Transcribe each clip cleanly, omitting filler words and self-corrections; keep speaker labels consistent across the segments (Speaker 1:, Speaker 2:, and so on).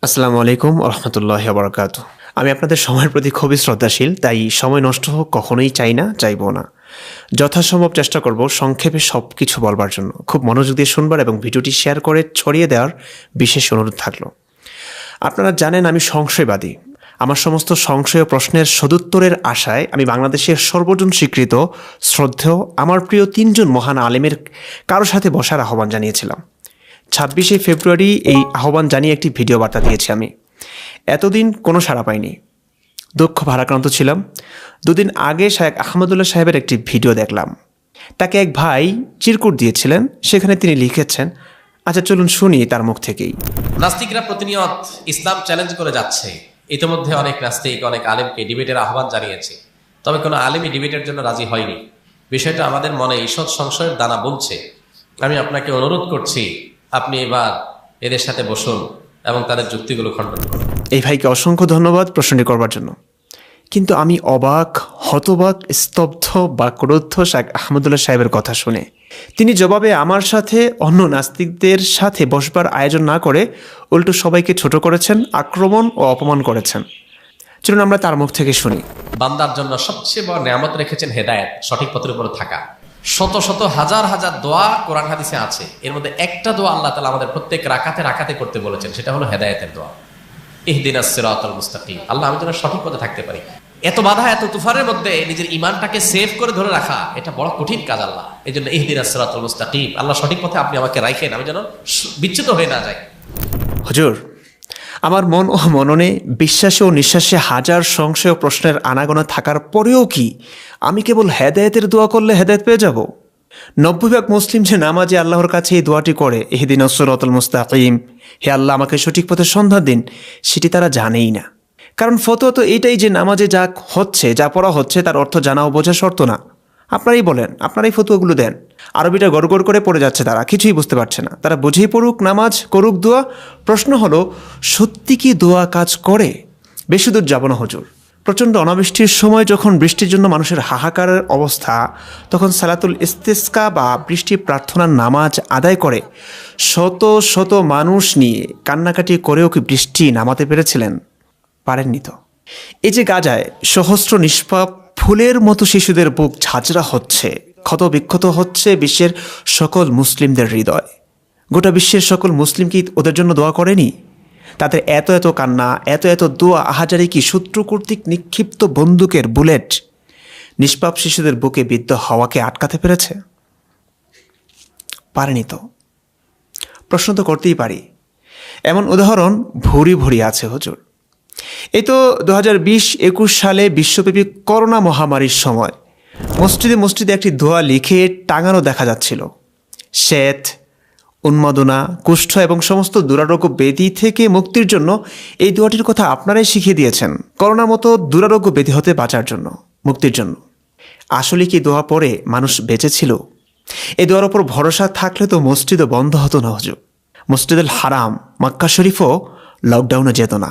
Speaker 1: আসসালামু আলাইকুম রহমতুল্লাহি ওয়া বারাকাতুহু। আমি আপনাদের সময়ের প্রতি খুবই শ্রদ্ধাশীল, তাই সময় নষ্ট হোক কখনোই চাই না, চাইবো না। যথাসম্ভব চেষ্টা করব সংক্ষেপে সব কিছু বলবার জন্য। খুব মনোযোগ দিয়ে শুনবার এবং ভিডিওটি শেয়ার করে ছড়িয়ে দেওয়ার বিশেষ অনুরোধ থাকলো। আপনারা জানেন আমি সংশয়বাদী। আমার সমস্ত সংশয় ও প্রশ্নের সদুত্তরের আশায় আমি বাংলাদেশের সর্বজন স্বীকৃত শ্রদ্ধেয় আমার প্রিয় 3জন মহান আলেমের কারো সাথে বসার আহ্বান জানিয়েছিলাম। 26শে ফেব্রুয়ারি এই আহ্বান জানিয়ে একটি ভিডিও বার্তা দিয়েছি আমি। এতদিন কোনো সাড়া পাইনি, দুঃখ ভারাক্রান্ত ছিলাম। দুদিন আগে শায়েখ আহমদুল্লাহ সাহেবের একটি ভিডিও দেখলাম। তাকে এক ভাই চিরকুট দিয়েছিলেন, সেখানে তিনি লিখেছেন, আচ্ছা চলুন শুনি তার মুখ থেকেই।
Speaker 2: নাস্তিকরা প্রতিনিয়ত ইসলাম চ্যালেঞ্জ করে যাচ্ছে। ইতিমধ্যে অনেক নাস্তিক অনেক আলেমকে ডিবেটের আহ্বান জানিয়েছে, তবে কোনো আলেমই ডিবেটের জন্য রাজি হয়নি। বিষয়টা আমাদের মনে ঈষৎ সংশয়ের দানা বলছে। আমি আপনাকে অনুরোধ করছি, আপনি এবার এদের সাথে বসুন এবং তাদের যুক্তিগুলো খণ্ডন করুন।
Speaker 1: এই ভাইকে অসংখ্য ধন্যবাদ প্রশ্নটি করবার জন্য। কিন্তু আমি অবাক, হতবাক, স্তব্ধ বা ক্রুদ্ধ শায়েখ আহমদুল্লাহ সাহেবের কথা শুনে। তিনি জবাবে আমার সাথে অন্য নাস্তিকদের সাথে বসবার আয়োজন না করে উল্টো সবাইকে ছোট করেছেন, আক্রমণ ও অপমান করেছেন। চলুন আমরা তার মুখ থেকে শুনি।
Speaker 2: বান্দার জন্য সবচেয়ে বড় নিয়ামত রেখেছেন হেদায়েত, সঠিক পথের উপরে থাকা। শত শত হাজার হাজার দোয়া কোরআন হাদিসে আছে, এর মধ্যে একটা দোয়া আল্লাহ তাআলা আমাদের প্রত্যেক রাকাতে করতে বলেছেন, সেটা হলো হেদায়েতের দোয়া। ইহদিনাস সিরাতাল মুস্তাকিম। আল্লাহ আমি যেন সঠিক পথে থাকতে পারি। এত বাধা, এত তুফানের মধ্যে নিজের ইমানটাকে সেভ করে ধরে রাখা, এটা বড় কঠিন কাজ আল্লাহ। এই জন্য ইহদিনাস সিরাতাল মুস্তাকিম, আল্লাহ সঠিক পথে আপনি আমাকে রাখেন, আমি যেন বিচ্যুত হয়ে না যাই।
Speaker 1: হুজুর, আমার মন ও মননে বিশ্বাসে ও নিঃশ্বাসে হাজার সংশয় ও প্রশ্নের আনাগোনা থাকার পরেও কি আমি কেবল হেদায়েতের দোয়া করলে হেদায়েত পেয়ে যাব? 90% মুসলিম যে নামাজে আল্লাহর কাছে এই দোয়াটি করে, ইহদিনাস সিরাতাল মুস্তাকিম, হে আল্লাহ আমাকে সঠিক পথের সন্ধান দিন, সেটি তারা জানেই না। কারণ ফতোয়া তো এইটাই যে নামাজে যা হচ্ছে, যা পড়া হচ্ছে তার অর্থ জানা ও বোঝা শর্ত না। আপনারাই বলেন, আপনারাই ফতোয়াগুলো দেন। আরবিটা গড়গড় করে পড়ে যাচ্ছে, তারা কিছুই বুঝতে পারছে না। তারা বুঝেই পড়ুক, নামাজ করুক, দোয়া। প্রশ্ন হলো, সত্যি কি দোয়া কাজ করে? বেশি দূর যাব না হুজুর। প্রচণ্ড অনাবৃষ্টির সময় যখন বৃষ্টির জন্য মানুষের হাহাকারের অবস্থা, তখন সালাতুল ইস্তিসকা বা বৃষ্টি প্রার্থনার নামাজ আদায় করে শত শত মানুষ নিয়ে কান্নাকাটি করেও কি বৃষ্টি নামাতে পেরেছিলেন? পারেননি তো। এই যে গাজায় সহস্র নিষ্পাপ ফুলের মতো শিশুদের বুক ঝাঁঝরা হচ্ছে, ক্ষত বিক্ষত হচ্ছে বিশ্বের সকল মুসলিমদের হৃদয়। গোটা বিশ্বের সকল মুসলিম কি ওদের জন্য দোয়া করেনি? তাদের এত এত কান্না, এত এত দোয়া আহাজারি কি শত্রু কর্তৃক নিক্ষিপ্ত বন্দুকের বুলেট নিষ্পাপ শিশুদের বুকে বিদ্ধ হওয়াকে আটকাতে পেরেছে? পারেনি তো। প্রশ্ন তো করতেই পারি। এমন উদাহরণ ভুরি ভুরি আছে হুজুর। এই তো 2020-21 সালে বিশ্বব্যাপী করোনা মহামারীর সময় মসজিদে মসজিদে একটি দোয়া লিখে টাঙানো দেখা যাচ্ছিল। শ্বেত, উন্মাদনা, কুষ্ঠ এবং সমস্ত দুরারোগ্য ব্যাধি থেকে মুক্তির জন্য এই দোয়াটির কথা আপনারাই শিখিয়ে দিয়েছেন। করোনার মতো দুরারোগ্য ব্যাধি হতে বাঁচার জন্য, মুক্তির জন্য। আসলে কি দোয়া পড়ে মানুষ বেঁচেছিল? এই দোয়ার ওপর ভরসা থাকলে তো মসজিদও বন্ধ হতো না হুজুর। মসজিদুল হারাম, মক্কা শরীফও লকডাউনে যেত না।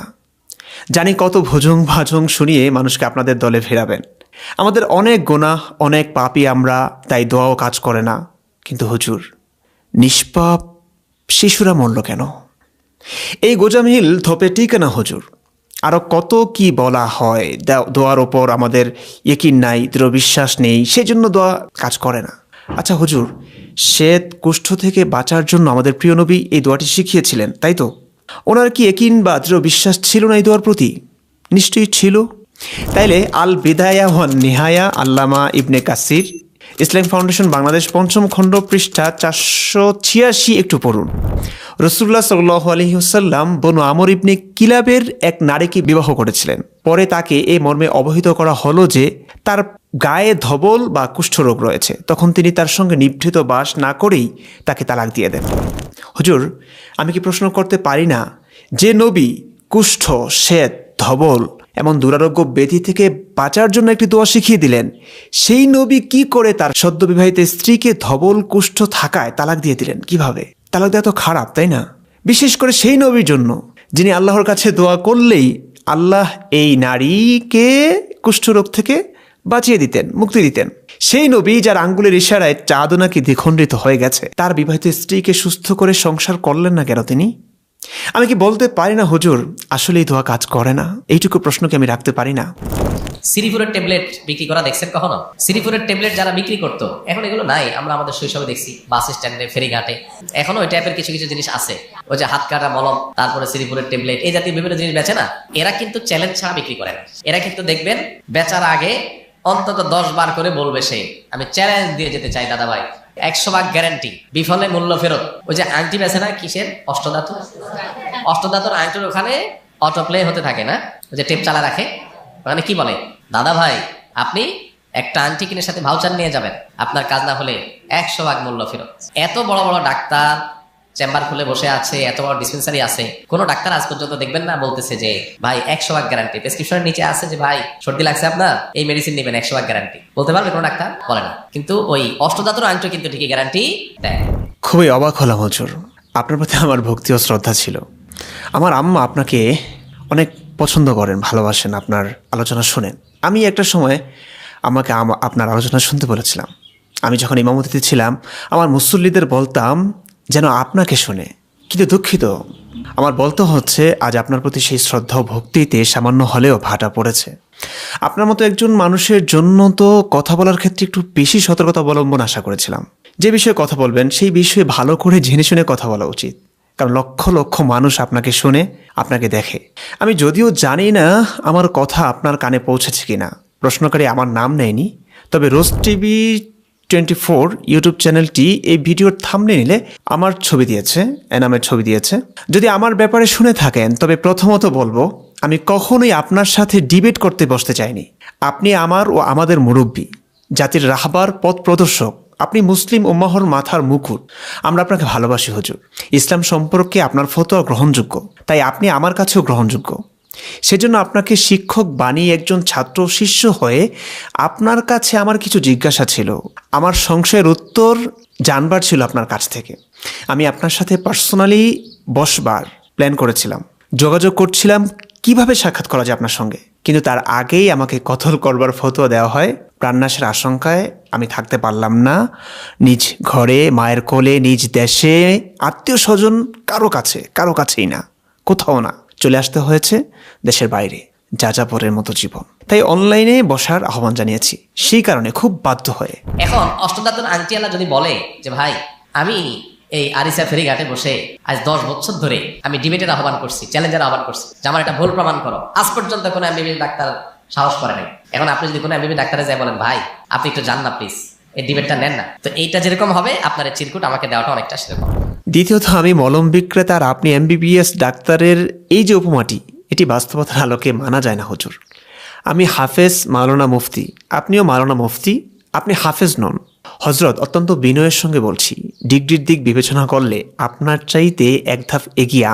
Speaker 1: জানি কত ভোজং ভাজং শুনিয়ে মানুষকে আপনাদের দলে ফেরাবেন। আমাদের অনেক গুনাহ, অনেক পাপী আমরা, তাই দোয়াও কাজ করে না। কিন্তু হুজুর, নিষ্পাপ শিশুরা মরল কেন? এই গোজামিল থপে টিকে না হুজুর। আরও কত কি বলা হয়, দোয়ার ওপর আমাদের ইকিন নাই, দৃঢ় বিশ্বাস নেই, সেজন্য দোয়া কাজ করে না। আচ্ছা হুজুর, শ্বেত কুষ্ঠ থেকে বাঁচার জন্য আমাদের প্রিয় নবী এই দোয়াটি শিখিয়েছিলেন, তাই তো? ওনার কি ইকিন বা দৃঢ় বিশ্বাস ছিল না এই দোয়ার প্রতি? নিশ্চয়ই ছিল। তাইলে আল বিদায়া ওয়ান নিহায়া, আল্লামা ইবনে কাসির, ইসলাম ফাউন্ডেশন বাংলাদেশ, 5ম খণ্ড, পৃষ্ঠা 486 একটু পড়ুন। রাসূলুল্লাহ সাল্লাল্লাহু আলাইহি ওয়াসাল্লাম বনু আমর ইবনে কিলাবের এক নারীকে বিবাহ করেছিলেন। পরে তাকে এই মর্মে অবহিত করা হলো যে তার গায়ে ধবল বা কুষ্ঠরোগ রয়েছে। তখন তিনি তার সঙ্গে নিভৃত বাস না করেই তাকে তালাক দিয়ে দেন। হুজুর, আমি কি প্রশ্ন করতে পারি না, যে নবী কুষ্ঠ, শ্বেত, ধবল এমন দুরারোগ্য ব্যাধি থেকে বাঁচার জন্য একটি দোয়া শিখিয়ে দিলেন, সেই নবী কি করে তার সদ্য বিবাহিত স্ত্রীকে ধবল কুষ্ঠ থাকায় তালাক দিয়ে দিলেন? কিভাবে? তালাক দেওয়া তো খারাপ, তাই না? বিশেষ করে সেই নবীর জন্য যিনি আল্লাহর কাছে দোয়া করলেই আল্লাহ এই নারীকে কুষ্ঠরোগ থেকে বাঁচিয়ে দিতেন, মুক্তি দিতেন। সেই নবী যার আঙ্গুলের ইশারায় চাঁদও নাকি দ্বিখণ্ডিত হয়ে গেছে, তার বিবাহিত স্ত্রীকে সুস্থ করে সংসার করলেন না কেন তিনি? আমি কি বলতে পারি না হুজুর আসলে এই দোয়া কাজ করে না? এইটুকু প্রশ্ন কি আমি রাখতে পারি না?
Speaker 3: সিরিপুরের ট্যাবলেট বিক্রি করা দেখছেন কখনো? সিরিপুরের ট্যাবলেট যারা বিক্রি করতো, এখন এগুলো নাই। আমরা আমাদের শৈশবে দেখছি বাস স্ট্যান্ডে, ফেরিঘাটে এখনো ওই টাইপের কিছু কিছু জিনিস আছে। ওই যে হাত কাটা মলম, তারপরে সিরিপুরের ট্যাবলেট, এই জাতীয় বিভিন্ন জিনিস বেচে না। এরা কিন্তু চ্যালেঞ্জ ছাড়া বিক্রি করে না। এরা কিন্তু দেখবেন বেচার আগে অন্তত 10 বার করে বলবে সে, আমি চ্যালেঞ্জ দিয়ে যেতে চাই দাদা ভাই, 100% গ্যারান্টি, বিফলে মূল্য ফেরত। ওই যে আংটি বেছে না, কিসের, অষ্টধাতুর আংটির ওখানে অটো প্লে হতে থাকে না, ওই যে টেপ চালা রাখে, ওখানে কি বলে, দাদা ভাই আপনি একটা আংটি কিনে সাথে ভাউচার নিয়ে যাবেন, আপনার কাজ না হলে 100% মূল্য ফেরত। এত বড় বড় ডাক্তার চেম্বার খুলে বসে আছে, এত বড় ডিসপেন্সারি আছে, কোন ডাক্তার আজ পর্যন্ত দেখবেন না বলতেছে যে ভাই 100% গ্যারান্টি। প্রেসক্রিপশনের নিচে আছে যে ভাই সর্দি লাগছে আপনার, এই মেডিসিন নেবেন, 100% গ্যারান্টি। বলতে পারবে কোন ডাক্তার? বলে না। কিন্তু ওই অষ্টধাতুর আংটি কিন্তু ঠিকই গ্যারান্টি দেয়।
Speaker 1: খুবই অবাক হলাম হুজুর, আপনার প্রতি আমার ভক্তি ও শ্রদ্ধা ছিল। আমার আম্মা আপনাকে অনেক পছন্দ করেন, ভালোবাসেন, আপনার আলোচনা শোনেন। আমি একটা সময় আমাকে আপনার আলোচনা শুনতে বলেছিলাম। আমি যখন ইমামতিতে ছিলাম আমার মুসল্লিদের বলতাম যেন আপনাকে শুনে, কিন্তু দুঃখিত আমার বলতে হচ্ছে আজ আপনার প্রতি সেই শ্রদ্ধা ও ভক্তিতে সামান্য হলেও ভাটা পড়েছে। আপনার মতো একজন মানুষের জন্য তো কথা বলার ক্ষেত্রে একটু বেশি সতর্কতা অবলম্বন আশা করেছিলাম। যে বিষয়ে কথা বলবেন সেই বিষয়ে ভালো করে জেনে শুনে কথা বলা উচিত, কারণ লক্ষ লক্ষ মানুষ আপনাকে শুনে, আপনাকে দেখে। আমি যদিও জানি না আমার কথা আপনার কানে পৌঁছেছে কিনা, প্রশ্নকারী আমার নাম নেয়নি, তবে রোজ টিভি 24 ইউটিউব চ্যানেলটি এই ভিডিওর থাম্বনেইলে আমার ছবি দিয়েছে, এনামের ছবি দিয়েছে। যদি আমার ব্যাপারে শুনে থাকেন তবে প্রথমত বলবো আমি কখনোই আপনার সাথে ডিবেট করতে বসতে চাইনি। আপনি আমার ও আমাদের মুরব্বী, জাতির রাহবার, পথ প্রদর্শক। আপনি মুসলিম উম্মাহর মাথার মুকুট। আমরা আপনাকে ভালোবাসি হুজুর। ইসলাম সম্পর্কে আপনার ফতোয়া গ্রহণযোগ্য, তাই আপনি আমার কাছেও গ্রহণযোগ্য। সেজন্য আপনাকে শিক্ষক বানিয়ে একজন ছাত্র শিষ্য হয়ে আপনার কাছে আমার কিছু জিজ্ঞাসা ছিল, আমার সংশয়ের উত্তর জানবার ছিল আপনার কাছ থেকে। আমি আপনার সাথে পার্সোনালি বসবার প্ল্যান করেছিলাম, যোগাযোগ করছিলাম কিভাবে সাক্ষাৎ করা যায় আপনার সঙ্গে, কিন্তু তার আগেই আমাকে কতল করবার ফতোয়া দেওয়া হয়। প্রাণনাশের আশঙ্কায় আমি থাকতে পারলাম না। নিজ ঘরে, মায়ের কোলে, নিজ দেশে, আত্মীয় স্বজন কারো কাছেই না, কোথাও না, চলে আসতে হয়েছে দেশের বাইরে, যাযাবরের মতো জীবন। তাই অনলাইনে বসার আহ্বান জানিয়েছি, সেই কারণে খুব বাধ্য হয়ে।
Speaker 3: এখন অষ্টধাতুর আংটিওয়ালা যদি বলে যে ভাই আমি এই আরিসা ফেরিঘাটে বসে আজ 10 বছর ধরে আমি ডিবেটের আহ্বান করছি, চ্যালেঞ্জের আহ্বান করছি, যে আমার এটা ভুল প্রমাণ করো, আজ পর্যন্ত কোনো এমবিবিএস ডাক্তার সাহস করে নাই। এখন আপনি যদি কোনো এমবিবিএস ডাক্তারে যায় বলেন ভাই আপনি একটু যান না প্লিজ, এই ডিবেটটা নেন না, তো এইটা যেরকম হবে আপনার এই চিরকুট আমাকে দেওয়াটা অনেকটা সেরকম।
Speaker 1: দ্বিতীয়ত আমি মলম বিক্রেতা আর আপনি এমবিবিএস ডাক্তারের এই যে উপমাটি, এটি বাস্তবতার আলোকে মানা যায় না হুজুর। আমি হাফেজ মাওলানা মুফতি, আপনিও মাওলানা মুফতি, আপনি হাফেজ নন। হজরত, অত্যন্ত বিনয়ের সঙ্গে বলছি, ডিগ্রির দিক বিবেচনা করলে আপনার চাইতে এক ধাপ এগিয়ে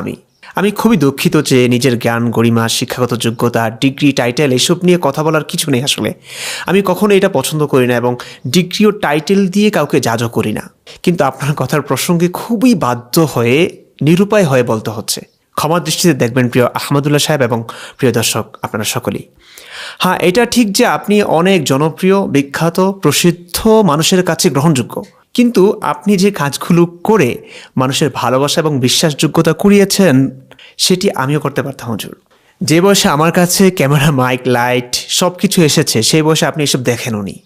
Speaker 1: আমি খুবই দুঃখিত যে নিজের জ্ঞান, গরিমা, শিক্ষাগত যোগ্যতা, ডিগ্রি, টাইটেল এসব নিয়ে কথা বলার কিছু নেই। আসলে আমি কখনো এটা পছন্দ করি না এবং ডিগ্রি ও টাইটেল দিয়ে কাউকে জাজও করি না, কিন্তু আপনার কথার প্রসঙ্গে খুবই বাধ্য হয়ে, নিরুপায় হয়ে বলতে হচ্ছে। ক্ষমার দৃষ্টিতে দেখবেন প্রিয় আহমদুল্লাহ সাহেব এবং প্রিয় দর্শক আপনারা সকলেই। হ্যাঁ, এটা ঠিক যে আপনি অনেক জনপ্রিয়, বিখ্যাত, প্রসিদ্ধ, মানুষের কাছে গ্রহণযোগ্য, কিন্তু আপনি যে কাজগুলো করে মানুষের ভালোবাসা এবং বিশ্বাসযোগ্যতা কুড়িয়েছেন সেটি আমিও করতে পারতাম হুজুর। যে বয়সে আমার কাছে ক্যামেরা, মাইক, লাইট সব কিছু এসেছে সেই বয়সে আপনি এসব দেখেননি।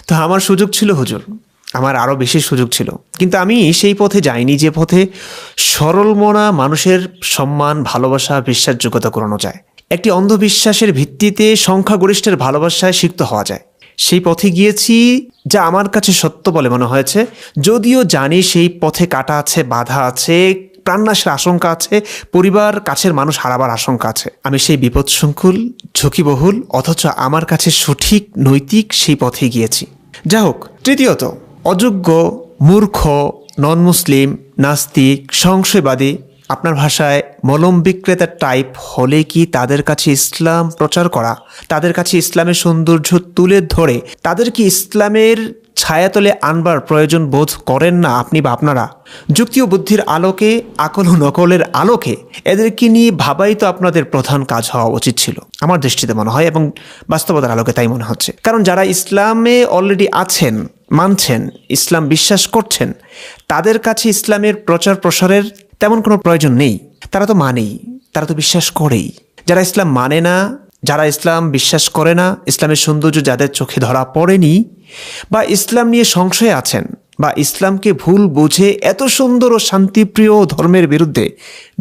Speaker 1: তো আমার সুযোগ ছিল হুজুর, আমার আরও বেশি সুযোগ ছিল, কিন্তু আমি সেই পথে যাইনি যে পথে সরল মনা মানুষের সম্মান, ভালোবাসা, বিশ্বাসযোগ্যতা করানো যায়। একটি অন্ধবিশ্বাসের ভিত্তিতে সংখ্যাগরিষ্ঠের ভালোবাসায় সিক্ত হওয়া যায়, সেই পথে গিয়েছি যা আমার কাছে সত্য বলে মনে হয়েছে। যদিও জানি সেই পথে কাটা আছে, বাধা আছে, প্রাণনাশের আশঙ্কা আছে, পরিবার, কাছের মানুষ হারাবার আশঙ্কা আছে। আমি সেই বিপদসংকুল, ঝুঁকিবহুল, অথচ আমার কাছে সঠিক, নৈতিক সেই পথে গিয়েছি। যা হোক, তৃতীয়ত, অযোগ্য, মূর্খ, নন মুসলিম, নাস্তিক, সংশয়বাদী, আপনার ভাষায় মলম বিক্রেতার টাইপ হলে কি তাদের কাছে ইসলাম প্রচার করা, তাদের কাছে ইসলামের সৌন্দর্য তুলে ধরে তাদের কি ইসলামের ছায়াতলে আনবার প্রয়োজন বোধ করেন না আপনি বা আপনারা? যুক্তি ও বুদ্ধির আলোকে, আকল ও নকলের আলোকে এদেরকে নিয়ে ভাবাই তো আপনাদের প্রধান কাজ হওয়া উচিত ছিল আমার দৃষ্টিতে মনে হয়, এবং বাস্তবতার আলোকে তাই মনে হচ্ছে। কারণ যারা ইসলামে অলরেডি আছেন, মানছেন, ইসলাম বিশ্বাস করছেন, তাদের কাছে ইসলামের প্রচার প্রসারের তেমন কোনো প্রয়োজন নেই। তারা তো মানেই, তারা তো বিশ্বাস করেই। যারা ইসলাম মানে না, যারা ইসলাম বিশ্বাস করে না, ইসলামের সৌন্দর্য যাদের চোখে ধরা পড়েনি, বা ইসলাম নিয়ে সংশয়ে আছেন, বা ইসলামকে ভুল বুঝে এত সুন্দর ও শান্তিপ্রিয় ধর্মের বিরুদ্ধে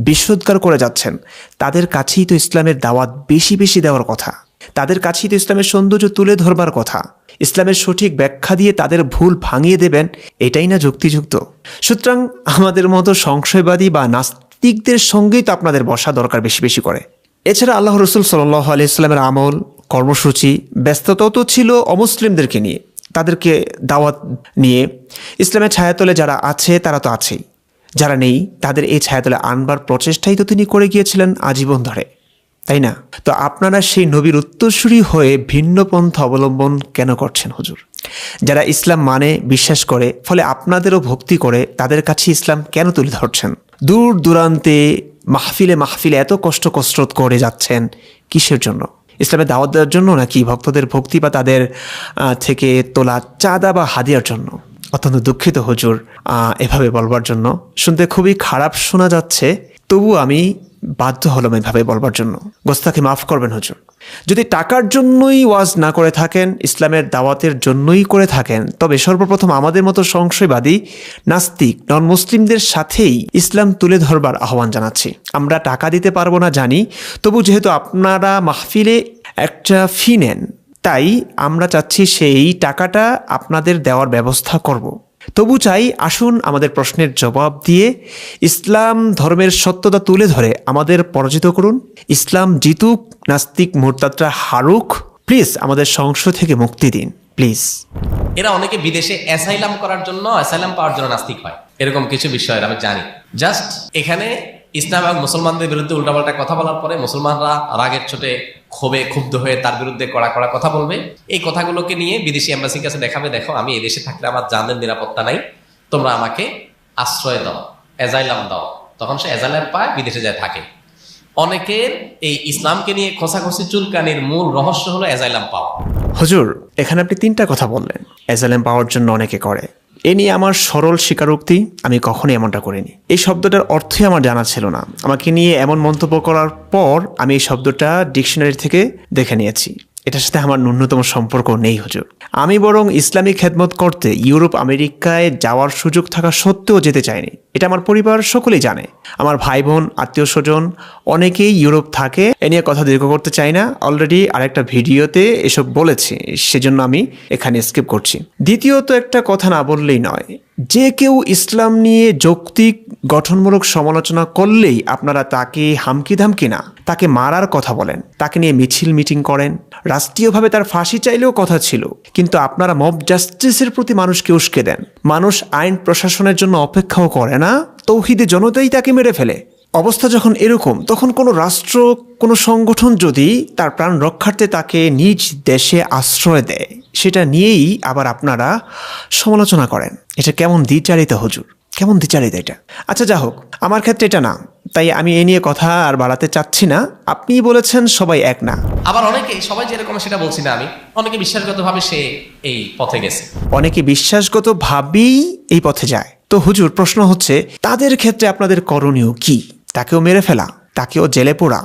Speaker 1: বিশ্বোদ্গার করে যাচ্ছেন, তাদের কাছেই তো ইসলামের দাওয়াত বেশি বেশি দেওয়ার কথা। তাদের কাছেই তো ইসলামের সৌন্দর্য তুলে ধরবার কথা। ইসলামের সঠিক ব্যাখ্যা দিয়ে তাদের ভুল ভাঙিয়ে দেবেন, এটাই না যুক্তিযুক্ত? সুতরাং আমাদের মতো সংশয়বাদী বা নাস্তিকদের সঙ্গেই তো আপনাদের বসা দরকার বেশি বেশি করে। এছাড়া আল্লাহ রসুল সাল্লাল্লাহু আলাইহি ওয়াসাল্লামের আমল, কর্মসূচি, ব্যস্ততাও তো ছিল অমুসলিমদেরকে নিয়ে, তাদেরকে দাওয়াত নিয়ে। ইসলামের ছায়াতলে যারা আছে তারা তো আছেই, যারা নেই তাদের এই ছায়াতলে আনবার প্রচেষ্টাই তো তিনি করে গিয়েছিলেন আজীবন ধরে, তাই না? তো আপনারা সেই নবীর উত্তরসূরি হয়ে ভিন্ন পন্থা অবলম্বন কেন করছেন হুজুর? যারা ইসলাম মানে, বিশ্বাস করে, ফলে আপনাদেরও ভক্তি করে, তাদের কাছে ইসলাম কেন তুলে ধরছেন? দূর দূরান্তে মাহফিলে মাহফিলে এত কসরত করে যাচ্ছেন কিসের জন্য? ইসলামের দাওয়াত দেওয়ার জন্য, নাকি ভক্তদের ভক্তি বা তাদের থেকে তোলা চাঁদা বা হাদিয়ার জন্য? অত্যন্ত দুঃখিত হুজুর এভাবে বলবার জন্য, শুনতে খুবই খারাপ শোনা যাচ্ছে, তবু আমি বাধ্য হলাম এভাবে বলবার জন্য। গোস্তাকে মাফ করবেন হুজুর। যদি টাকার জন্যই ওয়াজ না করে থাকেন, ইসলামের দাওয়াতের জন্যই করে থাকেন, তবে সর্বপ্রথম আমাদের মতো সংশয়বাদী নাস্তিক নন মুসলিমদের সাথেই ইসলাম তুলে ধরবার আহ্বান জানাচ্ছি। আমরা টাকা দিতে পারবো না জানি, তবু যেহেতু আপনারা মাহফিলে একটা ফি নেন, তাই আমরা চাচ্ছি সেই টাকাটা আপনাদের দেওয়ার ব্যবস্থা করব। তবু চাই, আসুন আমাদের প্রশ্নের জবাব দিয়ে ইসলাম ধর্মের সত্যতা তুলে ধরে আমাদের পরাজিত করুন। ইসলাম জিতুক, নাস্তিক মুরতাদরা হারুক। প্লিজ আমাদের সংশয় থেকে মুক্তি দিন, প্লিজ।
Speaker 2: এরা অনেকে বিদেশে অ্যাসাইলাম করার জন্য, অ্যাসাইলাম পাওয়ার জন্য নাস্তিক হয়, এরকম কিছু বিষয় আমি জানি। জাস্ট এখানে ইসলাম এবং মুসলমানদের বিরুদ্ধে উল্টাপাল্টা কথা বলার পরে মুসলমানরা রাগের চোটে ক্ষোভে ক্ষুব্ধ হয়ে তার বিরুদ্ধে কড়া কড়া কথা বলবে। এই কথাগুলোকে নিয়ে বিদেশি এম্বাসির কাছে দেখাবে, দেখো আমি এই দেশে থাকলে আমার জানের নিরাপত্তা নাই, তোমরা আমাকে আশ্রয় দাও, অ্যাজাইলাম দাও। তখন সে অ্যাজাইলাম পায়, বিদেশে যায় থাকে। অনেকের এই ইসলামকে নিয়ে খোসাখসি চুলকানির মূল রহস্য হলো অ্যাজাইলাম পাওয়া।
Speaker 1: হুজুর, এখানে আপনি 3টা কথা বললেন। অ্যাজাইলাম পাওয়ার জন্য অনেকে করে, এ নিয়ে আমার সরল স্বীকারোক্তি, আমি কখনোই এমনটা করিনি। এই শব্দটার অর্থই আমার জানা ছিল না। আমাকে নিয়ে এমন মন্তব্য করার পর আমি এই শব্দটা ডিকশনারি থেকে দেখে নিয়েছি। এটার সাথে আমার ন্যূনতম সম্পর্ক নেই হুজুর। আমি বরং ইসলামী খেদমত করতে ইউরোপ আমেরিকায় যাওয়ার সুযোগ থাকা সত্ত্বেও যেতে চাইনি। এটা আমার পরিবার সকলেই জানে। আমার ভাই বোন, আত্মীয় স্বজন অনেকেই ইউরোপ থাকে। এ নিয়ে কথা দীর্ঘ করতে চাই না, অলরেডি আরেকটা ভিডিওতে এসব বলেছি, সেজন্য আমি এখানে স্কিপ করছি। দ্বিতীয়ত, একটা কথা না বললেই নয়, যে কেউ ইসলাম নিয়ে যৌক্তিক গঠনমূলক সমালোচনা করলেই আপনারা তাকে হামকি ধামকি না, তাকে মারার কথা বলেন, তাকে নিয়ে মিছিল মিটিং করেন। রাষ্ট্রীয়ভাবে তার ফাঁসি চাইলেও কথা ছিল, কিন্তু আপনারা মব জাস্টিসের প্রতি মানুষকে উস্কে দেন। মানুষ আইন প্রশাসনের জন্য অপেক্ষাও করে না, তৌহিদে জনতাই তাকে মেরে ফেলে। অবস্থা যখন এরকম, তখন কোনো রাষ্ট্র, কোনো সংগঠন যদি তার প্রাণ রক্ষার্থে তাকে নিজ দেশে আশ্রয় দেয়, সেটা নিয়েই আবার আপনারা সমালোচনা করেন। এটা কেমন দ্বিচারিতা হুজুর, কেমন দ্বিচারিতা এটা? আচ্ছা, যা হোক, আমার ক্ষেত্রে এটা না, তাই আমি এ নিয়ে কথা আর বাড়াতে চাচ্ছি না। আপনি বলেছেন সবাই এক না।
Speaker 2: আবার অনেকে, সবাই যেরকম সেটা বলছি না আমি, অনেকে বিশ্বাসগতভাবে সে এই পথে গেছে।
Speaker 1: অনেকে বিশ্বাসগতভাবেই এই পথে যায়। তো হুজুর, প্রশ্ন হচ্ছে, তাদের ক্ষেত্রে আপনাদের করণীয় কি? তাকেও মেরে ফেলা, তাকেও জেলে পোড়া?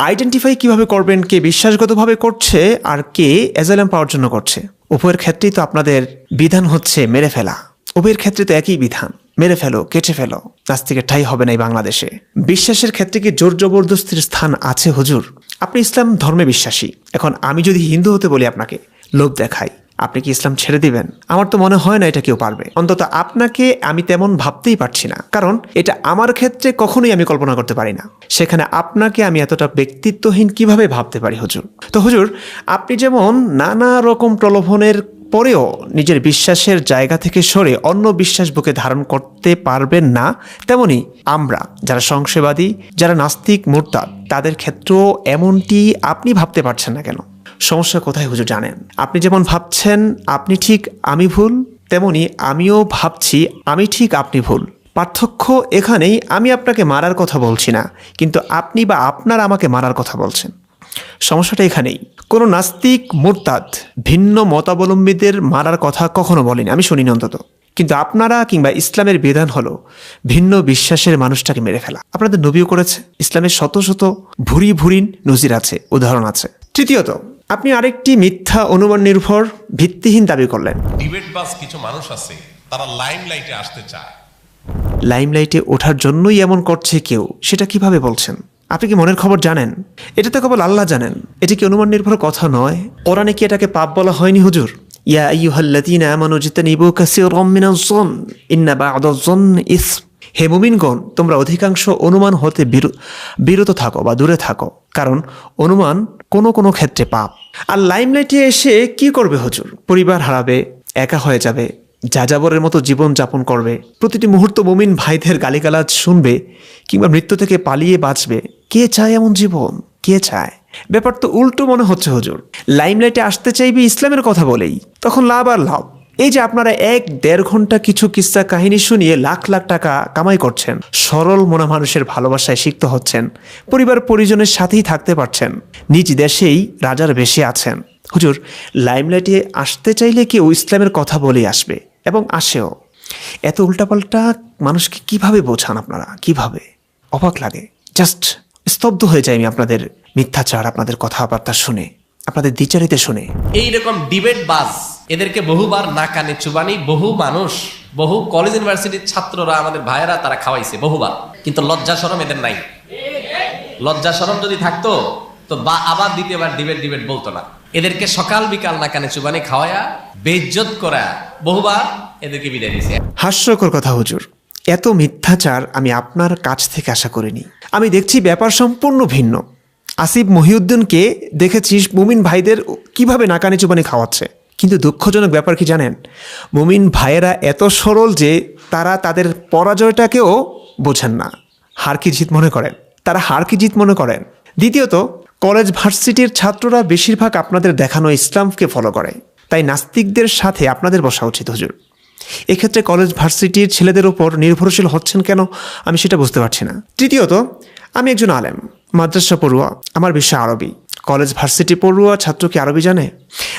Speaker 1: আইডেন্টিফাই কিভাবে করবেন কে বিশ্বাসগতভাবে করছে আর কে অ্যাজাইলাম পাওয়ার জন্য করছে? উভয়ের ক্ষেত্রেই তো আপনাদের বিধান হচ্ছে মেরে ফেলা। উভয়ের ক্ষেত্রে তো একই বিধান, মেরে ফেলো, কেটে ফেলো। নাস্তিকের ঠাঁই হবে না এই বাংলাদেশে। বিশ্বাসের ক্ষেত্রে কি জোর জবরদস্তির স্থান আছে হুজুর? আপনি ইসলাম ধর্মে বিশ্বাসী, এখন আমি যদি হিন্দু হতে বলি আপনাকে, লোভ দেখাই, আপনি কি ইসলাম ছেড়ে দিবেন? আমার তো মনে হয় না এটা কেউ পারবে। অন্তত আপনাকে আমি তেমন ভাবতেই পারছি না, কারণ এটা আমার ক্ষেত্রে কখনোই আমি কল্পনা করতে পারি না। সেখানে আপনাকে আমি এতটা ব্যক্তিত্বহীন কিভাবে ভাবতে পারি হুজুর? তো হুজুর, আপনি যেমন নানা রকম প্রলোভনের পরেও নিজের বিশ্বাসের জায়গা থেকে সরে অন্য বিশ্বাস বুকে ধারণ করতে পারবেন না, তেমনি আমরা যারা সংশয়বাদী, যারা নাস্তিক মুরতাদ, তাদের ক্ষেত্রেও এমনটি আপনি ভাবতে পারছেন না কেন? সমস্যা কোথায় হুজুর জানেন? আপনি যেমন ভাবছেন আপনি ঠিক আমি ভুল, তেমনি আমিও ভাবছি আমি ঠিক আপনি ভুল। পার্থক্য এখানেই, আমি আপনাকে মারার কথা বলছি না, কিন্তু আপনি বা আপনারা আমাকে মারার কথা বলছেন। সমস্যাটা এখানেই। কোনো নাস্তিক মুরতাদ ভিন্ন মতাবলম্বীদের মারার কথা কখনো বলেনি, আমি শুনিনি অন্তত। কিন্তু আপনারা কিংবা ইসলামের বিধান হলো ভিন্ন বিশ্বাসের মানুষটাকে মেরে ফেলা। আপনাদের নবীও করেছে। ইসলামের শত শত ভুরি ভুরি নজির আছে, উদাহরণ আছে। তৃতীয়ত, আপনি আরেকটি মিথ্যা অনুমান নির্ভর ভিত্তিহীন দাবি করলেন।
Speaker 4: ডিবেটবাজ কিছু মানুষ আছে, তারা লাইমলাইটে আসতে চায়।
Speaker 1: লাইমলাইটে ওঠার জন্যই এমন করছে কেউ, সেটা কিভাবে বলছেন? আপনি কি মনের খবর জানেন? এটা তো কেবল আল্লাহ জানেন। এটা কি অনুমান নির্ভর কথা নয়? কোরআনে কি এটাকে পাপ বলা হয়নি হুজুর? ইয়া আইয়ুহাল্লাযীনা আমানু ইজতানিবু কাসীরাম মিনাজ-যন ইন্না বা'দাজ-যন্নি ইসম। হে মুমিনগণ, তোমরা অধিকাংশ অনুমান হতে বিরত থাকো বা দূরে থাকো, কারণ অনুমান কোনো কোনো ক্ষেত্রে পাপ। আর লাইমলাইটে এসে কি করবে হুজুর? পরিবার হারাবে, একা হয়ে যাবে, যাযাবরের মতো জীবন যাপন করবে, প্রতিটি মুহূর্ত মুমিন ভাইদের গালিগালাজ শুনবে, কিংবা মৃত্যু থেকে পালিয়ে বাঁচবে। কে চায় এমন জীবন? কে চায়? ব্যাপার তো উল্টো মনে হচ্ছে হুজুর। লাইমলাইটে আসতে চাইবে ইসলামের কথা বলেই, তখন লাভ আর লাভ। এই যে আপনারা 1-1.5 ঘন্টা কিছু কিস্সা কাহিনী শুনিয়ে লাখ লাখ টাকা কামাই করছেন, সরল মনা মানুষের ভালোবাসায় সিক্ত হচ্ছেন, পরিবার পরিজনের সাথেই থাকতে পারছেন, নিজ দেশেই রাজার বেশি আছেন। হুজুর, লাইমলাইটে আসতে চাইলে কেউ ইসলামের কথা বলেই আসবে এবং আসেও। এত উল্টাপাল্টা মানুষকে কিভাবে বোঝান আপনারা? কিভাবে? অবাক লাগে। জাস্ট স্তব্ধ হয়ে যাই আমি আপনাদের মিথ্যাচার, আপনাদের কথাবার্তা শুনে, আপনাদের দ্বিচারিতা শুনে।
Speaker 2: এইরকম ডিবেট বাজ এদেরকে বহুবার নাকানে চুবানি, বহু মানুষ, বহু কলেজ ইউনিভার্সিটির ছাত্ররা, আমাদের ভাইয়েরা, তারা খাওয়াইছে বহুবার। কিন্তু লজ্জা শরম এদের নাই। লজ্জা শরম যদি থাকতো তো আবার দ্বিতীয়বার ডিবেট বলতো না। এদেরকে সকাল বিকাল নাকানে চুবানি খাওয়ায়া বেইজ্জত করা বহুবার এদেরকে বিদায় দিছে।
Speaker 1: হাস্যকর কথা হুজুর, এত মিথ্যাচার আমি আপনার কাছ থেকে আশা করিনি। আমি দেখছি ব্যাপার সম্পূর্ণ ভিন্ন। আসিফ মহিউদ্দিনকে দেখেছিস মুমিন ভাইদের কিভাবে নাকানি চুবানি খাওয়াচ্ছে। কিন্তু দুঃখজনক ব্যাপার কি জানেন? মুমিন ভাইয়েরা এত সরল যে তারা তাদের পরাজয়টাকেও বোঝেন না, হার কি জিত মনে করেন। তারা হার কি জিত মনে করেন। দ্বিতীয়ত, কলেজ ভার্সিটির ছাত্ররা বেশিরভাগ আপনাদের দেখানো ইসলামকে ফলো করে, তাই নাস্তিকদের সাথে আপনাদের বসা উচিত হুজুর। এক্ষেত্রে কলেজ ভার্সিটির ছেলেদের ওপর নির্ভরশীল হচ্ছেন কেন আমি সেটা বুঝতে পারছি না। তৃতীয়ত, আমি একজন আলেম, মাদ্রাসা পড়ুয়া, আমার বিষয় আরবি। কলেজ ভার্সিটি পড়ুয়া ছাত্র কি আরবি জানে?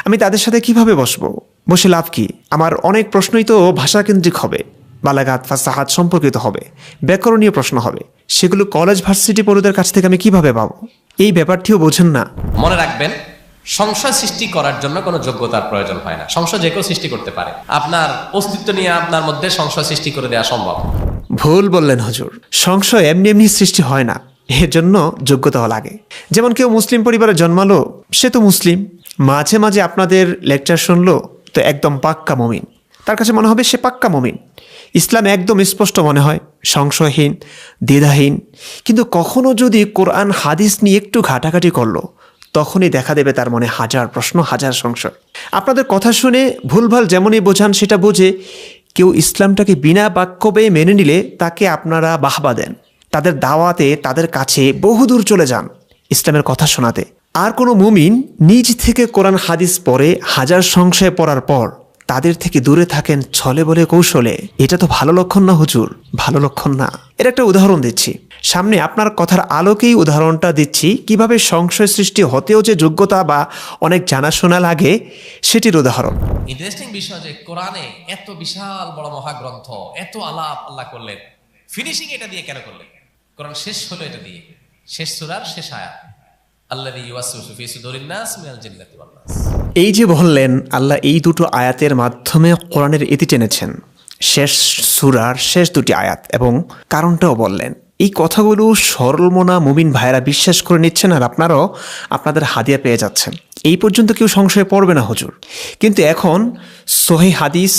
Speaker 1: আমি তাদের সাথে কিভাবে বসবো? বসে লাভ কি? আমার অনেক প্রশ্নই তো ভাষাকেন্দ্রিক হবে, বালাগাত ফাসাহাত সম্পর্কিত হবে, ব্যাকরণীয় প্রশ্ন হবে। সেগুলো কলেজ ভার্সিটি পড়ুদের কাছ থেকে আমি কিভাবে পাবো? এই ব্যাপারটিও বোঝেন না।
Speaker 2: মনে রাখবেন, সংশয় সৃষ্টি করার জন্য কোনো যোগ্যতার প্রয়োজন হয় না। সংশয় যে কেউ সৃষ্টি করতে পারে। আপনার অস্তিত্ব নিয়ে আপনার মধ্যে সংশয় সৃষ্টি করে দেওয়া সম্ভব।
Speaker 1: ভুল বললেন হুজুর, সংশয় এমনি এমনি সৃষ্টি হয় না, এর জন্য যোগ্যতাও লাগে। যেমন কেউ মুসলিম পরিবারে জন্মালো, সে তো মুসলিম, মাঝে মাঝে আপনাদের লেকচার শুনলো, তো একদম পাক্কা মুমিন। তার কাছে মনে হবে সে পাক্কা মুমিন। ইসলাম একদম স্পষ্ট মনে হয়, সংশয়হীন, দ্বিধাহীন। কিন্তু কখনো যদি কোরআন হাদিস নিয়ে একটু ঘাটাঘাটি করলো, তখনই দেখা দেবে তার মনে হাজার প্রশ্ন, হাজার সংশয়। আপনাদের কথা শুনে ভুলভাল যেমনই বোঝান সেটা বুঝে কেউ ইসলামটাকে বিনা বাক্য বেয়ে মেনে নিলে তাকে আপনারা বাহবা দেন। তাদের দাওয়াতে তাদের কাছে বহুদূর চলে যান ইসলামের কথা শোনাতে। আর কোনো মুমিন নিজ থেকে কোরআন হাদিস পড়ে হাজার সংশয় পড়ার পর তাদের থেকে দূরে থাকেন ছলে বলে কৌশলে, এটা তো ভালো লক্ষণ না হুজুর, ভালো লক্ষণ না। এর একটা উদাহরণ দিচ্ছি সামনে, আপনার কথার আলোকেই উদাহরণটা দিচ্ছি কিভাবে সংশয় সৃষ্টি হতেও যে যোগ্যতা বা অনেক জানাশোনা লাগে সেটির উদাহরণ।
Speaker 2: ইন্টারেস্টিং বিষয় যে কোরআনে এত বিশাল বড় মহাগ্রন্থ, এত আলাপ আল্লাহ করলেন, ফিনিশিং এটা দিয়ে কেন করলেন? কোরআন শেষ হলো এটা দিয়ে, শেষ সূরার শেষ আয়াত, আল্লাযী ইউওয়াসওয়িসু ফী সুদুরিন নাস মিনাল জিন্নাতি ওয়ান নাস।
Speaker 1: এই যে বললেন আল্লাহ এই দুটো আয়াতের মাধ্যমে কোরআনের ইতি টেনেছেন, শেষ সূরার শেষ দুটি আয়াত, এবং কারণটাও বললেন। এই কথাগুলো সরলমনা মুমিন ভাইয়েরা বিশ্বাস করে নিচ্ছেন, আর আপনারাও আপনাদের হাদিয়া পেয়ে যাচ্ছেন। এই পর্যন্ত কেউ সংশয়ে পড়বে না হুজুর। কিন্তু এখন সহিহ হাদিস,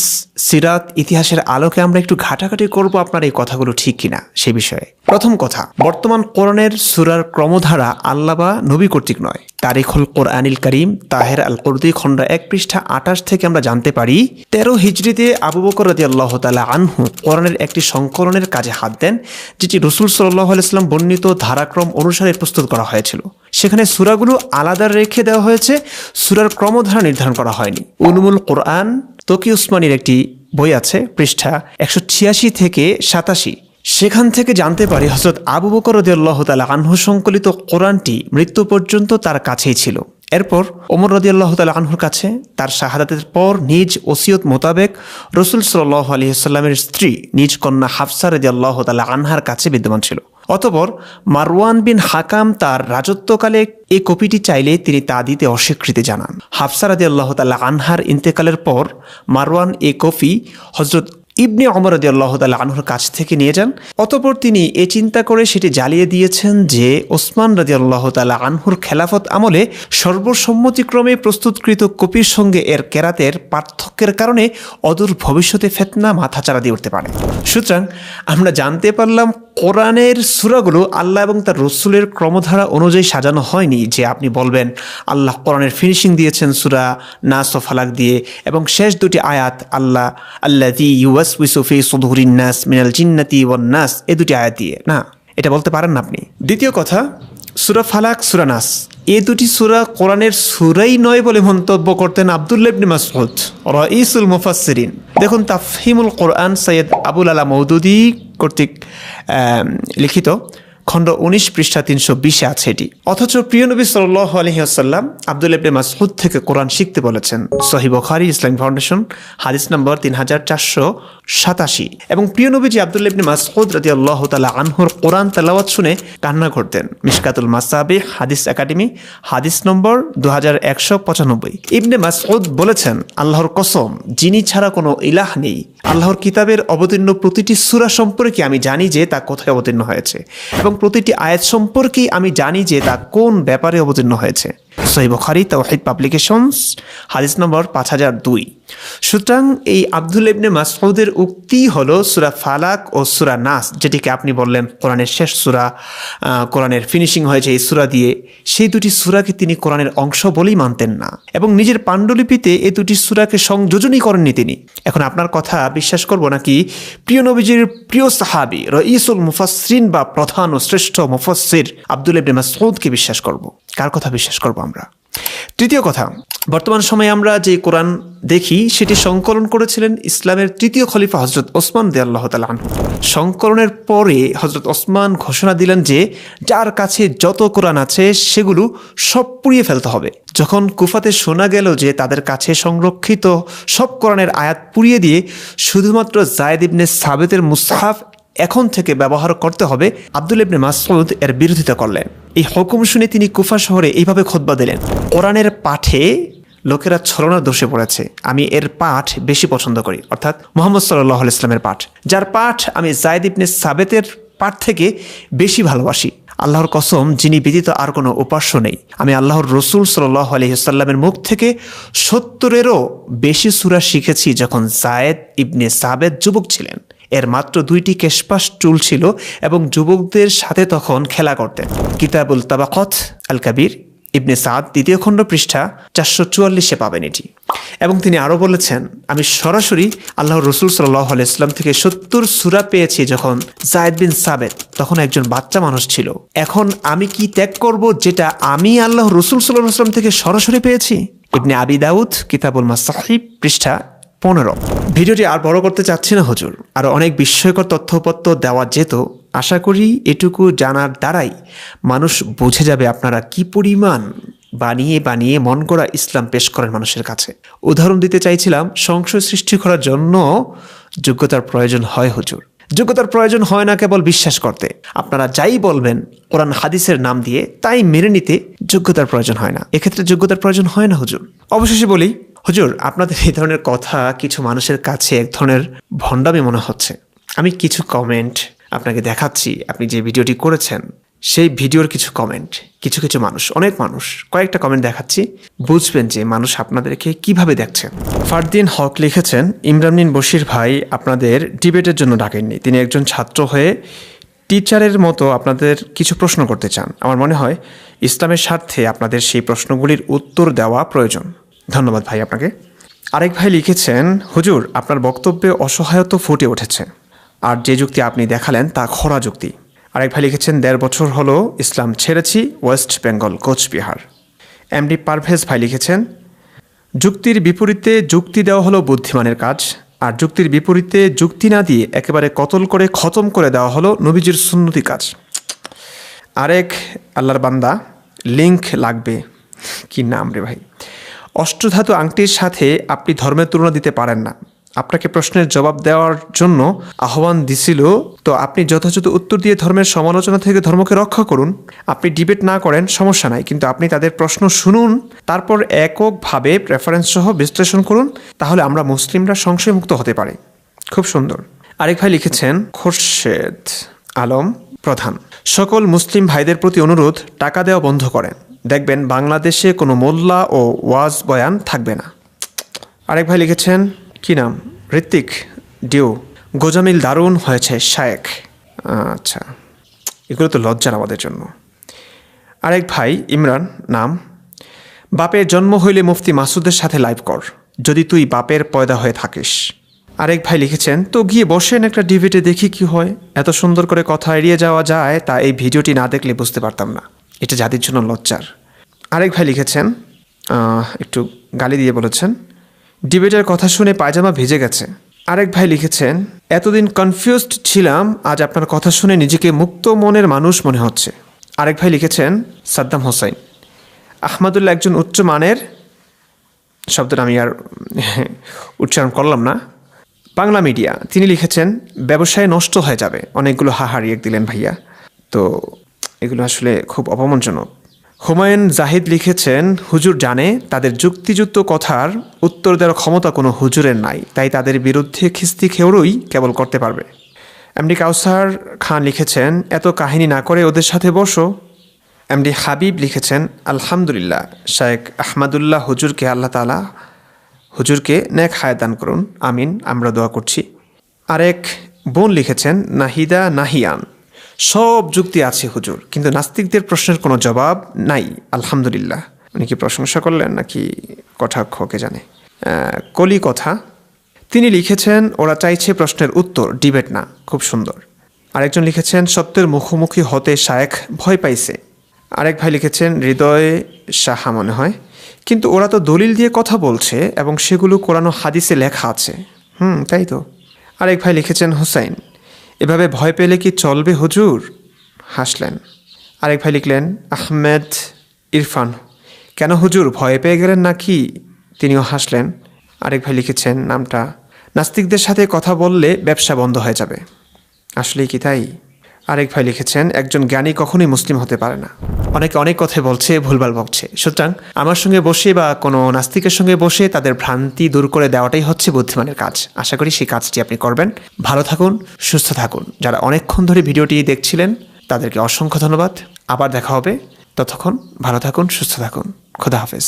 Speaker 1: সিরাত, ইতিহাসের আলোকে আমরা একটু ঘাটাঘাটি করব আপনার এই কথাগুলো ঠিক কিনা সে বিষয়ে। প্রথম কথা, বর্তমান কোরআনের সূরার ক্রমধারা আল্লাহ বা নবী কর্তৃক নয়। তারিখুল কোরআনিল করিম, তাহের আল কুরদি, খণ্ড 1 পৃষ্ঠা 28 থেকে আমরা জানতে পারি 13 হিজরিতে আবু বকর রাদিয়াল্লাহু তাআলা আনহু কোরআনের একটি সংকলনের কাজে হাত দেন, যেটি রাসূল সাল্লাল্লাহু আলাইহি ওয়াসাল্লাম বর্ণিত ধারাক্রম অনুসারে প্রস্তুত করা হয়েছিল। সেখানে সূরাগুলো আলাদা রেখে দেওয়া হয়েছে, সূরার ক্রমধারা নির্ধারণ করা হয়নি। উলুমুল কোরআন তকি উসমানির একটি বই আছে, পৃষ্ঠা 186 থেকে 87। সেখান থেকে জানতে পারি হযরত আবু বকর রাদিয়াল্লাহু তাআলা আনহু সংকলিত কোরআনটি মৃত্যু পর্যন্ত তার কাছেই ছিল এরপর ওমর রাদিয়াল্লাহু তাআলা আনহুর কাছে তার শাহাদাতের পর নিজ ওসিয়ত মোতাবেক রাসূল সাল্লাল্লাহু আলাইহি ওয়াসাল্লামের স্ত্রী নিজ কন্যা হাফসা রাদিয়াল্লাহু তাআলা আনহার কাছে বিদ্যমান ছিল। অতঃপর মারওয়ান বিন হাকাম তার রাজত্বকালে এই কপিটি চাইলে তিনি তা দিতে অস্বীকৃতি জানান। হাফসা রাদিয়াল্লাহু তাআলা আনহার ইন্তেকালের পর মারওয়ান এই কপি হযরত ইবনে ওমর রাদিয়াল্লাহু তাআলা আনহুর কাছ থেকে নিয়ে যান। অতঃপর তিনি এ চিন্তা করে সেটি জ্বালিয়ে দিয়েছেন যে ওসমান রাদিয়াল্লাহু তাআলা আনহুর খেলাফত আমলে সর্বসম্মতিক্রমে প্রস্তুতকৃত কপির সঙ্গে এর কেরাতের পার্থক্যের কারণে অদূর ভবিষ্যতে ফিতনা মাথাচাড়া দিয়ে উঠতে পারে। সুতরাং আমরা জানতে পারলাম কোরআনের সূরাগুলো আল্লাহ এবং তার রাসূলের ক্রমধারা অনুযায়ী সাজানো হয়নি যে আপনি বলবেন আল্লাহ কোরআনের ফিনিশিং দিয়েছেন সূরা নাস ও ফালাক দিয়ে এবং শেষ দুটি আয়াত আল্লাহ আল্লাযী ইউওয়াসওয়িসু ফি সুদুরিন নাস মিনাল জিন্নাতি ওয়ান নাস এই দুটি আয়াত দিয়ে, না, এটা বলতে পারেন না আপনি। দ্বিতীয় কথা, সূরা ফালাক সূরা নাস এই দুটি সূরা কোরআনের সূরাই নয় বলে মন্তব্য করতেন আব্দুল্লাহ ইবনে মাসউদ রাইসুল মুফাসসিরিন। দেখুন তাফহিমুল কোরআন সৈয়দ আবুল আলা মওদুদি কর্তৃক লিখিত খণ্ড 19 পৃষ্ঠা 320 আছে এটি। অথচ প্রিয় নবী সাল্লাল্লাহু আলাইহি ওয়াসাল্লাম আব্দুল্লাহ ইবনে মাসউদ থেকে কোরআন শিখতে বলেছেন। সহিহ বুখারী ইসলামিক ফাউন্ডেশন হাদিস নম্বর 3487। এবং প্রিয় নবীজি আব্দুল্লাহ ইবনে মাসউদ রাদিয়াল্লাহু তাআলা আনহুর কোরআন তেলাওয়াত শুনে কান্না করতেন। মিশকাতুল মাসাবিহ হাদিস একাডেমি হাদিস নম্বর 2195। ইবনে মাসউদ বলেছেন, আল্লাহর কসম যিনি ছাড়া কোনো ইলাহ নেই, আল্লাহর কিতাবের অবতীর্ণ প্রতিটি সূরা সম্পর্কে আমি জানি যে তা কোথায় অবতীর্ণ হয়েছে এবং প্রতিটি আয়াত সম্পর্কেই আমি জানি যে তা কোন ব্যাপারে অবতীর্ণ হয়েছে। সহিহ বুখারী তাওহীদ পাবলিকেশনস হাদিস নম্বর 5002। সুতরাং এই আব্দুল্লাহ ইবনে মাসউদের উক্তি হলো সূরা ফালাক ও সূরা নাস, যেটিকে আপনি বললেন কোরআনের শেষ সূরা, কোরআনের ফিনিশিং হয়েছে এই সূরা দিয়ে, সেই দুটি সূরাকে তিনি কোরআনের অংশ বলেই মানতেন না এবং নিজের পাণ্ডুলিপিতে এই দুটি সূরাকে সংযোজনই করেননি তিনি। এখন আপনার কথা বিশ্বাস করব নাকি প্রিয় নবীজির প্রিয় সাহাবী রাইসুল মুফাসসিরিন বা প্রধান ও শ্রেষ্ঠ মুফাসসির আব্দুল্লাহ ইবনে মাসউদকে বিশ্বাস করব? কার কথা বিশ্বাস করব আমরা? তৃতীয় কথা, বর্তমান সময়ে আমরা যে কোরআন দেখি সেটি সংকলন করেছিলেন ইসলামের তৃতীয় খলিফা হযরত ওসমান রাদিয়াল্লাহু তাআলা আনহু। সংকলনের পরে হযরত ওসমান ঘোষণা দিলেন যে যার কাছে যত কোরআন আছে সেগুলো সব পুড়িয়ে ফেলতে হবে। যখন কুফাতে শোনা গেল যে তাদের কাছে সংরক্ষিত সব কোরআনের আয়াত পুড়িয়ে দিয়ে শুধুমাত্র যায়েদ ইবনে সাবিতের মুসহাফ এখন থেকে ব্যবহার করতে হবে, আব্দুল্লাহ ইবনে মাসউদ এর বিরোধিতা করলেন। এই হুকুম শুনে তিনি কুফা শহরে এইভাবে খুতবা দিলেন, কোরআনের পাঠে লোকেরা ছলনার দোষে পড়েছে, আমি এর পাঠ বেশি পছন্দ করি, অর্থাৎ মুহাম্মদ সাল্লাল্লাহু আলাইহি ওয়াসাল্লামের পাঠ, যার পাঠ আমি যায়েদ ইবনে সাবিতের পাঠ থেকে বেশি ভালোবাসি। আল্লাহর কসম যিনি ব্যতীত আর কোনো উপাস্য নেই, আমি আল্লাহর রাসূল সাল্লাল্লাহু আলাইহি ওয়াসাল্লামের মুখ থেকে 70-এরও বেশি সূরা শিখেছি যখন যায়েদ ইবনে সাবিত যুবক ছিলেন। এর মাত্র 2টি কেশপাশ চুল ছিল এবং যুবকদের সাথে তখন খেলা করতেন। কিতাবুল তাবাকাত আল কাবীর ইবনে সাদ 2য় খণ্ড পৃষ্ঠা 444-এ পাবেন এটি। এবং তিনি আরও বলেছেন, আমি সরাসরি আল্লাহর রাসূল সাল্লাল্লাহু আলাইহি ওয়াসাল্লাম থেকে 70 সূরা পেয়েছি যখন যায়েদ বিন সাবিত তখন একজন বাচ্চা মানুষ ছিল। এখন আমি কি ত্যাগ করব যেটা আমি আল্লাহর রাসূল সাল্লাল্লাহু আলাইহি ওয়াসাল্লাম থেকে সরাসরি পেয়েছি? ইবনে আবি দাউদ কিতাবুল মাসাহিব পৃষ্ঠা 15। ভিডিওটি আর বড় করতে চাচ্ছি না হুজুর, আরও অনেক বিস্ময়কর তথ্যপত্র দেওয়া যেত। আশা করি এটুকু জানার দ্বারাই মানুষ বুঝে যাবে আপনারা কি পরিমাণ বানিয়ে বানিয়ে মন গড়া ইসলাম পেশ করেন মানুষের কাছে। উদাহরণ দিতে চাইছিলাম, সংশয় সৃষ্টি করার জন্য যোগ্যতার প্রয়োজন হয় হুজুর, যোগ্যতার প্রয়োজন হয় না কেবল বিশ্বাস করতে। আপনারা যাই বলবেন কোরআন হাদিসের নাম দিয়ে তাই মেনে নিতে যোগ্যতার প্রয়োজন হয় না, এক্ষেত্রে যোগ্যতার প্রয়োজন হয় না হুজুর। অবশেষে বলি হুজুর, আপনাদের এই ধরনের কথা কিছু মানুষের কাছে এক ধরনের ভণ্ডামি মনে হচ্ছে। আমি কিছু কমেন্ট আপনাকে দেখাচ্ছি, আপনি যে ভিডিওটি করেছেন সেই ভিডিওর কিছু কমেন্ট, কিছু কিছু মানুষ, অনেক মানুষ, কয়েকটা কমেন্ট দেখাচ্ছি, বুঝবেন যে মানুষ আপনাদেরকে কিভাবে দেখছেন। ফারদিন হক লিখেছেন, ইমরান বিন বশির ভাই আপনাদের ডিবেটের জন্য ডাকেননি, তিনি একজন ছাত্র হয়ে টিচারের মতো আপনাদের কিছু প্রশ্ন করতে চান। আমার মনে হয় ইসলামের স্বার্থে আপনাদের সেই প্রশ্নগুলির উত্তর দেওয়া প্রয়োজন। ধন্যবাদ ভাই আপনাকে। আরেক ভাই লিখেছেন, হুজুর আপনার বক্তব্যে অসহায়ত্ব ফুটে উঠেছে, আর যে যুক্তি আপনি দেখালেন তা খরা যুক্তি। আরেক ভাই লিখেছেন, 1.5 বছর হলো ইসলাম ছেড়েছি, ওয়েস্ট বেঙ্গল, কোচবিহার। এমডি পারভেজ ভাই লিখেছেন, যুক্তির বিপরীতে যুক্তি দেওয়া হলো বুদ্ধিমানের কাজ, আর যুক্তির বিপরীতে যুক্তি না দিয়ে একেবারে কতল করে খতম করে দেওয়া হলো নবীজির সুন্নতি কাজ। আরেক আল্লাহর বান্দা, লিংক লাগবে, কি নাম রে ভাই, অষ্টধাতু আংটির সাথে আপনি ধর্মের তুলনা দিতে পারেন না। আপনাকে প্রশ্নের জবাব দেওয়ার জন্য আহ্বান দিছিল, তো আপনি যথাযথ উত্তর দিয়ে ধর্মের সমালোচনা থেকে ধর্মকে রক্ষা করুন। আপনি ডিবেট না করেন সমস্যা নাই, কিন্তু আপনি তাদের প্রশ্ন শুনুন, তারপর এককভাবে রেফারেন্স সহ বিশ্লেষণ করুন, তাহলে আমরা মুসলিমরা সংশয়মুক্ত হতে পারি। খুব সুন্দর। আরেক ভাই লিখেছেন খোরশেদ আলম প্রধান, সকল মুসলিম ভাইদের প্রতি অনুরোধ, টাকা দেওয়া বন্ধ করেন, দেখবেন বাংলাদেশে কোনো মোল্লা ও ওয়াজ বয়ান থাকবে না। আরেক ভাই লিখেছেন কি নাম, ঋত্বিক ডিও, গোজামিল দারুণ হয়েছে শায়েক। আচ্ছা, এগুলো তো লজ্জার আমাদের জন্য। আরেক ভাই ইমরান নাম, বাপের জন্ম হইলে মুফতি মাসুদের সাথে লাইভ কর, যদি তুই বাপের পয়দা হয়ে থাকিস। আরেক ভাই লিখেছেন তো গিয়ে বসেন একটা ডিবেটে, দেখি কি হয়। এত সুন্দর করে কথা এড়িয়ে যাওয়া যায় তা এই ভিডিওটি না দেখলে বুঝতে পারতাম না, এটা জাতির জন্য লজ্জার। আরেক ভাই লিখেছেন একটু গালি দিয়ে বলেছেন, ডিবেটের কথা শুনে পায়জামা ভিজে গেছে। আরেক ভাই লিখেছেন এতদিন কনফিউজড ছিলাম, আজ আপনার কথা শুনে নিজেকে মুক্ত মনের মানুষ মনে হচ্ছে। আরেক ভাই লিখেছেন সাদ্দাম হোসাইন, আহমদুল্লাহ একজন উচ্চ মানের, শব্দটা আমি আর উচ্চারণ করলাম না, বাংলা মিডিয়া। তিনি লিখেছেন ব্যবসায় নষ্ট হয়ে যাবে, অনেকগুলো হাহারিয়ে দিলেন ভাইয়া, তো এগুলো আসলে খুব অপমানজনক। হুমায়ুন জাহিদ লিখেছেন হুজুর জানে তাদের যুক্তিযুক্ত কথার উত্তর দেওয়ার ক্ষমতা কোনো হুজুরের নাই, তাই তাদের বিরুদ্ধে খিস্তি খেউড়ই কেবল করতে পারবে। এমডি কাউসার খান লিখেছেন এত কাহিনী না করে ওদের সাথে বসো। এমডি হাবিব লিখেছেন আলহামদুলিল্লাহ, শায়েখ আহমদুল্লাহ হুজুরকে আল্লাহ তাআলা হুজুরকে নেক হায়াত দান করুন, আমিন, আমরা দোয়া করছি। আরেক বোন লিখেছেন নাহিদা নাহিয়ান, সব যুক্তি আছে হুজুর, কিন্তু নাস্তিকদের প্রশ্নের কোনো জবাব নাই, আলহামদুলিল্লাহ। উনি কি প্রশংসা করলেন নাকি কটাক্ষ, কে জানে। কলি কথা, তিনি লিখেছেন ওরা চাইছে প্রশ্নের উত্তর, ডিবেট না, খুব সুন্দর। আরেকজন লিখেছেন সত্যের মুখোমুখি হতে শায়েখ ভয় পাইছে। আরেক ভাই লিখেছেন হৃদয় সাহা মনে হয়, কিন্তু ওরা তো দলিল দিয়ে কথা বলছে এবং সেগুলো কোরআন ও হাদিসে লেখা আছে। তাই তো। আরেক ভাই লিখেছেন হুসাইন, এভাবে ভয় পেলে কি চলবে হুজুর, হাসলেন। আরেক ভাই লিখলেন আহমেদ ইরফান, কেন হুজুর ভয় পেয়ে গেলেন নাকি, তিনিও হাসলেন। আরেক ভাই লিখেছেন নামটা, নাস্তিকদের সাথে কথা বললে ব্যবসা বন্ধ হয়ে যাবে, আসলেই কি তাই। আরেক ভাই লিখেছেন একজন জ্ঞানী কখনোই মুসলিম হতে পারে না, অনেকে অনেক কথা বলছে, ভুলভাল বকছে, সুতরাং আমার সঙ্গে বসে বা কোনো নাস্তিকের সঙ্গে বসে তাদের ভ্রান্তি দূর করে দেওয়াটাই হচ্ছে বুদ্ধিমানের কাজ। আশা করি সেই কাজটি আপনি করবেন। ভালো থাকুন, সুস্থ থাকুন। যারা অনেকক্ষণ ধরে ভিডিওটি দেখছিলেন তাদেরকে অসংখ্য ধন্যবাদ। আবার দেখা হবে, ততক্ষণ ভালো থাকুন, সুস্থ থাকুন, খোদা হাফেজ।